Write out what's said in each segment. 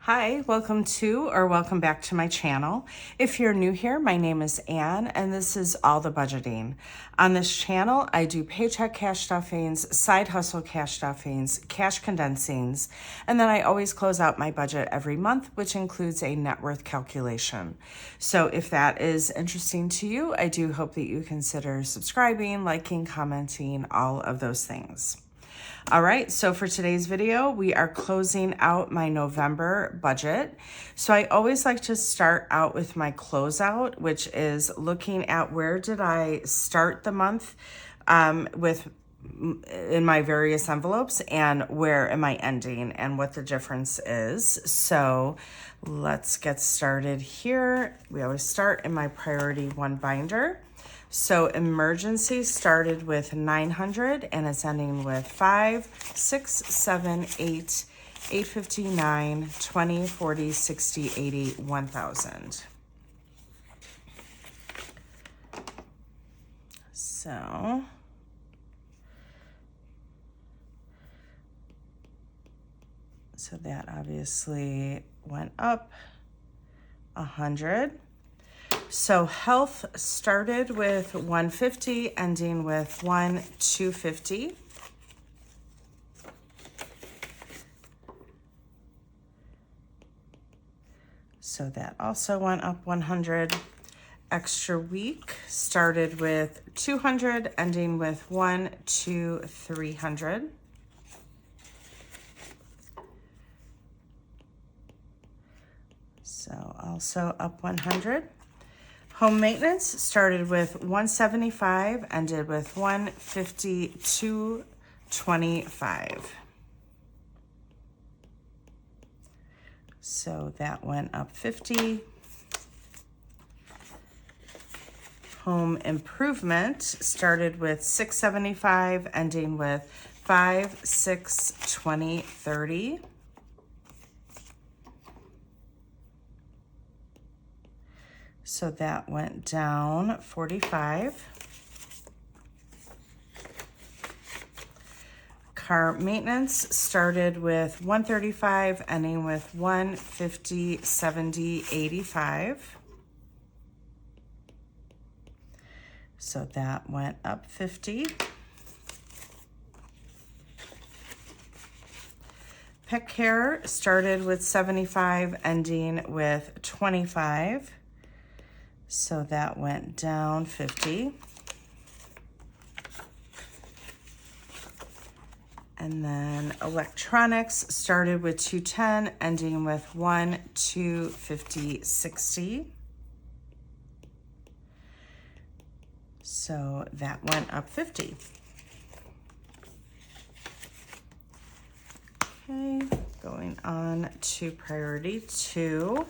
Hi, welcome back to my channel. If you're new here, my name is Anne and this is All the Budgeting. On this channel, I do paycheck cash stuffings, side hustle cash stuffings, cash condensings, and then I always close out my budget every month, which includes a net worth calculation. So if that is interesting to you, I do hope that you consider subscribing, liking, commenting, all of those things. All right, so for today's video, we are closing out my November budget. So I always like to start out with my closeout, which is looking at where did I start the month in my various envelopes and where am I ending and what the difference is. So let's get started here. We always start in my priority one binder. So emergency started with 900 and it's ending with 5, 6, 7, 8, 859, 20, 40, 60, 80, 1000. So that obviously went up 100. So health started with 150, ending with 250. So that also went up 100. Extra week started with 200, ending with 300. So also up 100. Home maintenance started with 175, ended with 152.25. So that went up 50. Home improvement started with 675, ending with 5, 6, 20, 30. So that went down 45. Car maintenance started with 135, ending with 150, 70, 85. So that went up 50. Pet care started with 75, ending with 25. So that went down 50. And then electronics started with 210, ending with 250, 60. So that went up 50. Okay, going on to priority 2.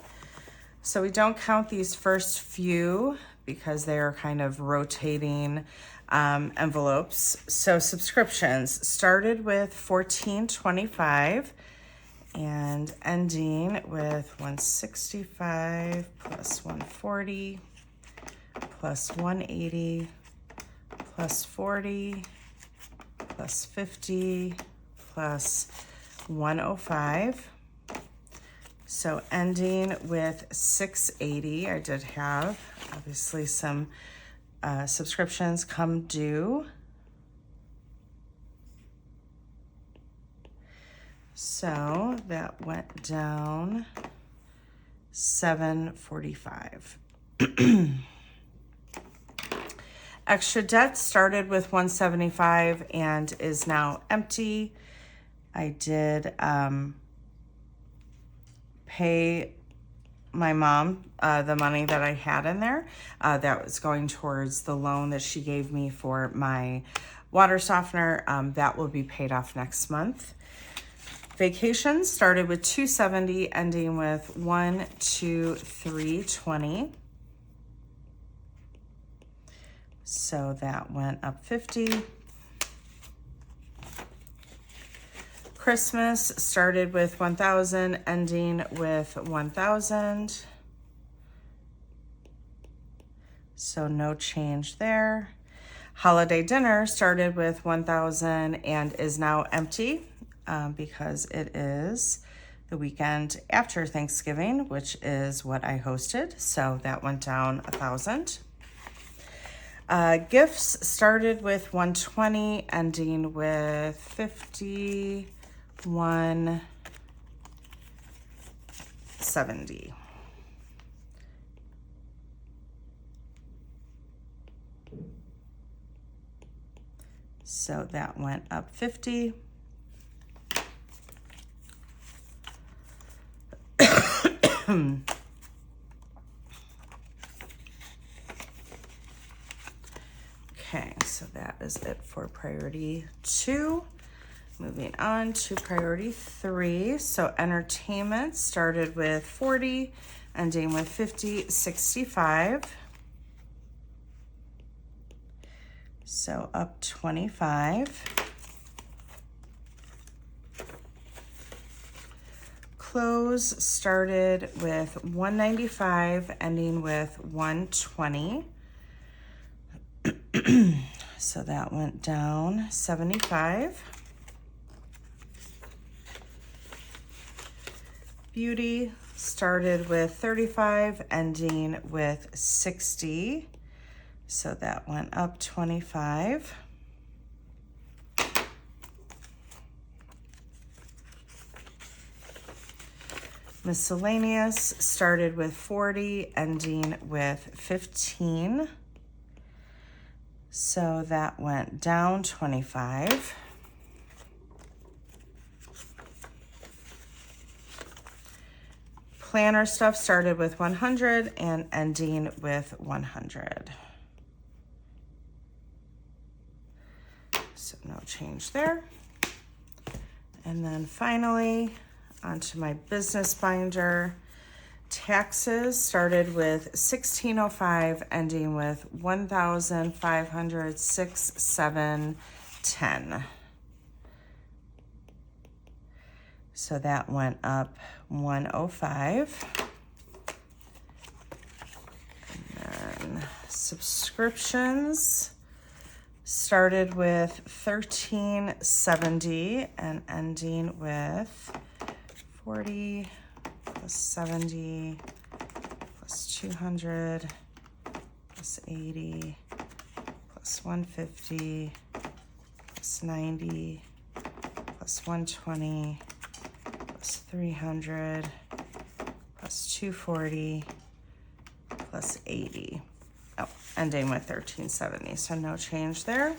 So we don't count these first few because they are kind of rotating envelopes. So subscriptions started with $14.25 and ending with 165 plus 140 plus 180 plus 40 plus 50 plus 105. So ending with 680, I did have obviously some subscriptions come due. So that went down 745. Extra debt started with 175 and is now empty. I did pay my mom the money that I had in there. That was going towards the loan that she gave me for my water softener. That will be paid off next month. Vacations started with 270, ending with 123.20. So that went up 50. Christmas started with 1,000, ending with 1,000. So no change there. Holiday dinner started with 1,000 and is now empty because it is the weekend after Thanksgiving, which is what I hosted. So that went down $1,000. Gifts started with 120, ending with 5170. So that went up 50. Okay, so that is it for priority 2. Moving on to priority 3. So entertainment started with 40, ending with 5065. So up 25. Clothes started with 195, ending with 120. So that went down 75. Beauty started with 35, ending with 60. So that went up 25. Miscellaneous started with 40, ending with 15. So that went down 25. Planner stuff started with 100 and ending with 100. So no change there. And then finally, onto my business binder. Taxes started with 1605, ending with 1,506,710. So that went up 105. And then subscriptions started with 1370 and ending with 40 plus 70 plus 200 plus 80 plus 150 plus 90 plus 120 plus 300 plus 240 plus 80. Oh, ending with 1370, so no change there.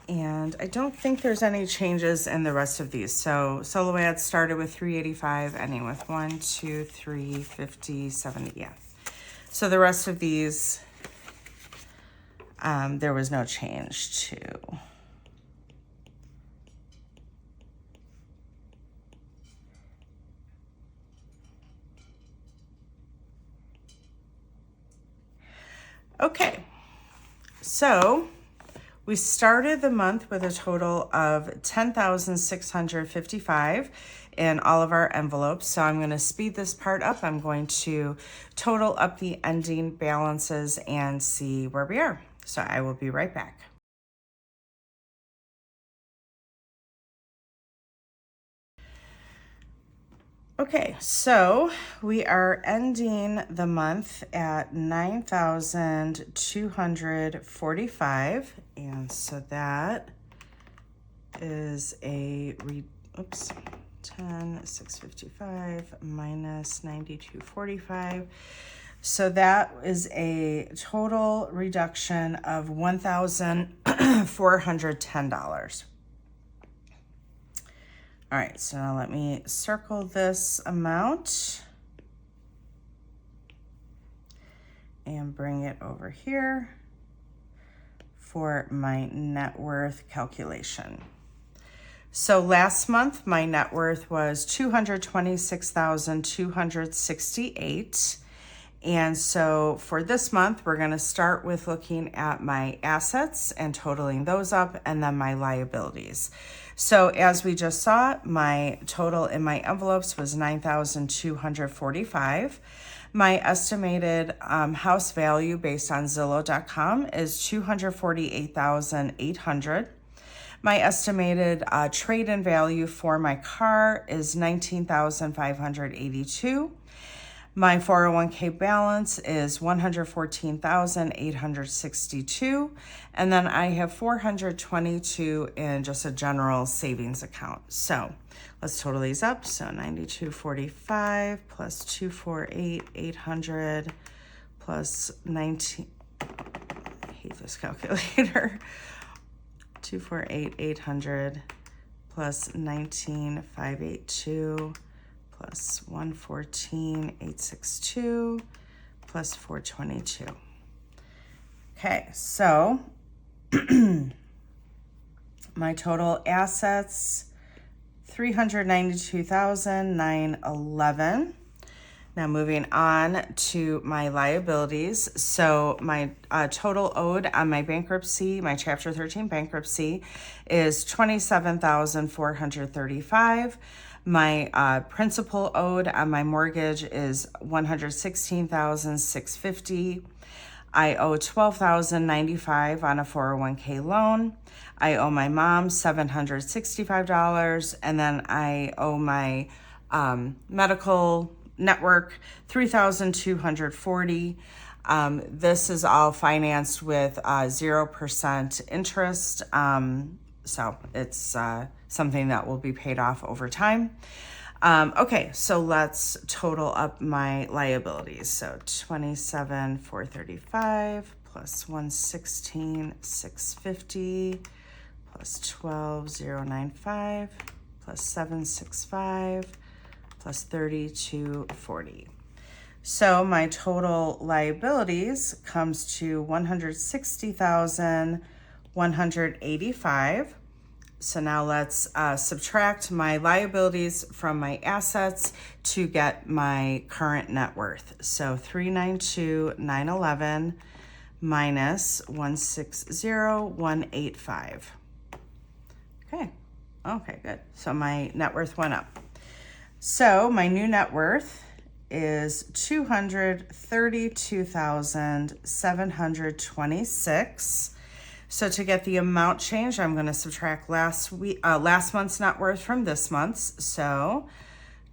And I don't think there's any changes in the rest of these. So solo ads started with 385, ending with 1, 2, 3, 50, 70, yeah. So the rest of these, there was no change to. Okay, so we started the month with a total of 10,655 in all of our envelopes. So I'm going to speed this part up. I'm going to total up the ending balances and see where we are. So I will be right back. Okay, so we are ending the month at 9,245, and so that is a 10,655 minus 9,245. So that is a total reduction of $1,410. All right, so now let me circle this amount and bring it over here for my net worth calculation. So last month, my net worth was $226,268. And so for this month, we're going to start with looking at my assets and totaling those up, and then my liabilities. So as we just saw, my total in my envelopes was 9,245. My estimated house value based on Zillow.com is $248,800. My estimated trade-in value for my car is $19,582. My 401k balance is $114,862, and then I have $422 in just a general savings account. So let's total these up. So 9245 plus 248,800 plus 19. I hate this calculator. 248,800 plus 19,582 plus 114,862 plus 422. Okay, so my total assets, $392,911. Now moving on to my liabilities. So my total owed on my bankruptcy, my Chapter 13 bankruptcy, is $27,435. My principal owed on my mortgage is $116,650. I owe $12,095 on a 401k loan. I owe my mom $765, and then I owe my medical network $3,240. This is all financed with 0% interest. So it's something that will be paid off over time. Okay, so let's total up my liabilities. So 27,435 plus 116,650 plus 12,095 plus 765 plus 3,240. So my total liabilities comes to $160,185. So now let's subtract my liabilities from my assets to get my current net worth. So 392,911 minus 160,185. Okay, good. So my net worth went up. So my new net worth is $232,726. So to get the amount change, I'm going to subtract last month's net worth from this month's. So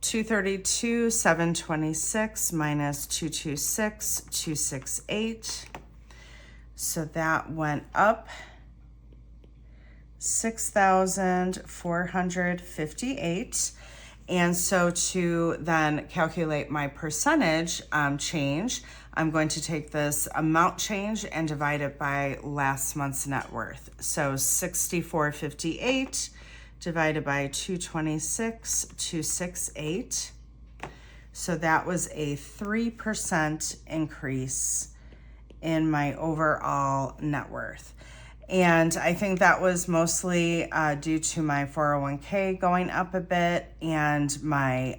232,726 minus 226,268. So that went up 6,458. And so to then calculate my percentage change, I'm going to take this amount change and divide it by last month's net worth. So 6,458 divided by 226,268. So that was a 3% increase in my overall net worth. And I think that was mostly due to my 401k going up a bit, and my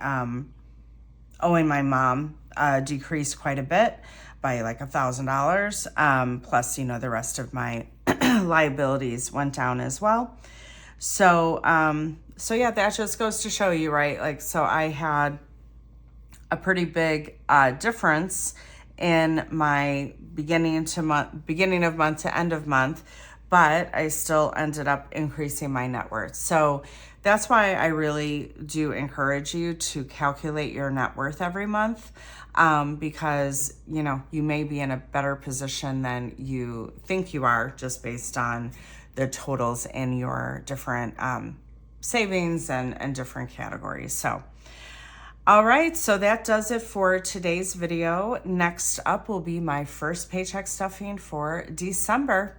owing my mom decreased quite a bit by like $1,000. Plus, the rest of my liabilities went down as well. So yeah, that just goes to show you, right? Like, so I had a pretty big difference in my beginning of month to end of month, but I still ended up increasing my net worth. So that's why I really do encourage you to calculate your net worth every month, because, you may be in a better position than you think you are just based on the totals in your different savings and different categories. So, all right, so that does it for today's video. Next up will be my first paycheck stuffing for December.